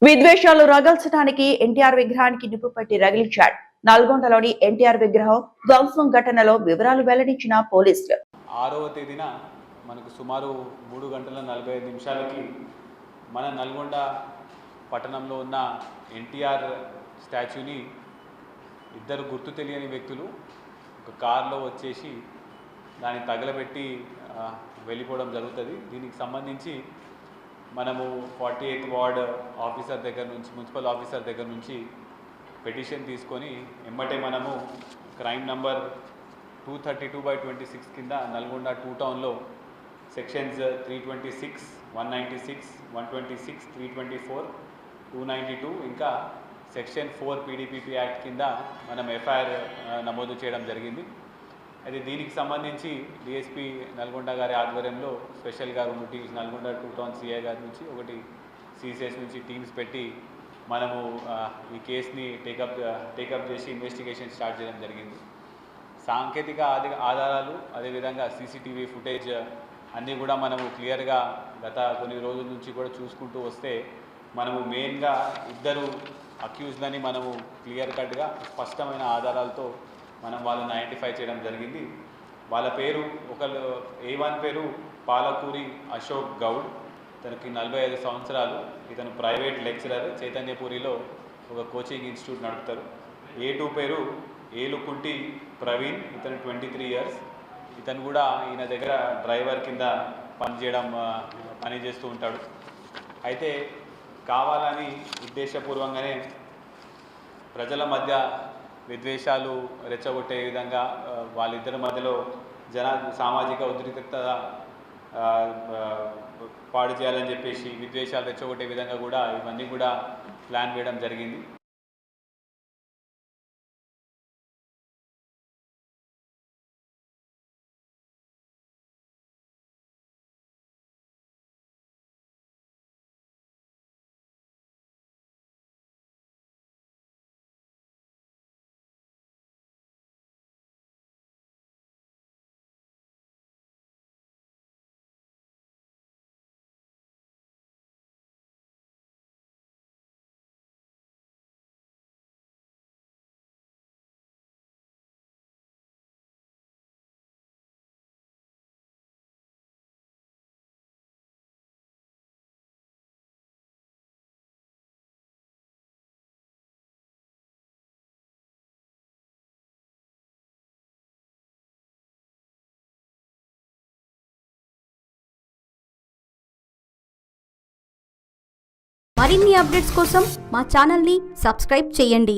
విద్వేషాలు రగల్చడానికి ఎన్టీఆర్ విగ్రహానికి నిప్పు పట్టి రగిలించాడు. నల్గొండలోని ఎన్టీఆర్ విగ్రహం ధ్వంసం ఘటనలో వివరాలు వెల్లడించిన పోలీసులు. 6వ తేదీన మనకు సుమారు 3:45 మన నల్గొండ పట్టణంలో ఉన్న ఎన్టీఆర్ స్టాచ్యూని ఇద్దరు గుర్తు తెలియని వ్యక్తులు ఒక కార్లో వచ్చేసి దాన్ని తగలబెట్టి వెళ్ళిపోవడం జరుగుతుంది. దీనికి సంబంధించి మనము 48th వార్డ్ ఆఫీసర్ దగ్గర నుంచి, మున్సిపల్ ఆఫీసర్ దగ్గర నుంచి పిటిషన్ తీసుకొని ఎమ్మటే మనము క్రైమ్ నంబర్ 232/26 కింద నల్గొండ 2 టౌన్లో సెక్షన్స్ 326, 196, 126, 324, 292 ఇంకా సెక్షన్ 4 PDPP యాక్ట్ కింద మనం ఎఫ్ఐఆర్ నమోదు చేయడం జరిగింది. అయితే దీనికి సంబంధించి డిఎస్పీ నల్గొండ గారి ఆధ్వర్యంలో స్పెషల్గా 2 టీమ్స్, నల్గొండ 2 టౌన్ సిఐ గారి నుంచి, ఒకటి సిసిఎస్ నుంచి టీమ్స్ పెట్టి మనము ఈ కేసుని టేకప్ చేసి ఇన్వెస్టిగేషన్ స్టార్ట్ చేయడం జరిగింది. సాంకేతిక ఆధారాలు అదేవిధంగా సీసీటీవీ ఫుటేజ్ అన్నీ కూడా మనము క్లియర్గా గత కొన్ని రోజుల నుంచి కూడా చూసుకుంటూ వస్తే మనము మెయిన్గా ఇద్దరు అక్యూజ్లని మనము క్లియర్ కట్గా స్పష్టమైన ఆధారాలతో మనం వాళ్ళని ఐడెంటిఫై చేయడం జరిగింది. వాళ్ళ పేరు ఒకళ్ళు A1 పేరు పాలకూరి అశోక్ గౌడ్, తనకి 45 సంవత్సరాలు. ఇతను ప్రైవేట్ లెక్చరర్, చైతన్యపూరిలో ఒక కోచింగ్ ఇన్స్టిట్యూట్ నడుపుతారు. A2 పేరు ఏలుకుంటి ప్రవీణ్, ఇతను 23 ఇయర్స్. ఇతను కూడా ఈయన దగ్గర డ్రైవర్ కింద పని చేస్తూ ఉంటాడు. అయితే కావాలని ఉద్దేశపూర్వంగానే ప్రజల మధ్య విద్వేషాలు రెచ్చగొట్టే విధంగా వాళ్ళిద్దరి మధ్యలో సామాజిక ఉద్రిక్తత పాడు చేయాలని చెప్పేసి విద్వేషాలు రెచ్చగొట్టే విధంగా కూడా ఇవన్నీ కూడా ప్లాన్ వేయడం జరిగింది. మరిన్ని అప్డేట్స్ కోసం మా ఛానల్ని సబ్స్క్రైబ్ చేయండి.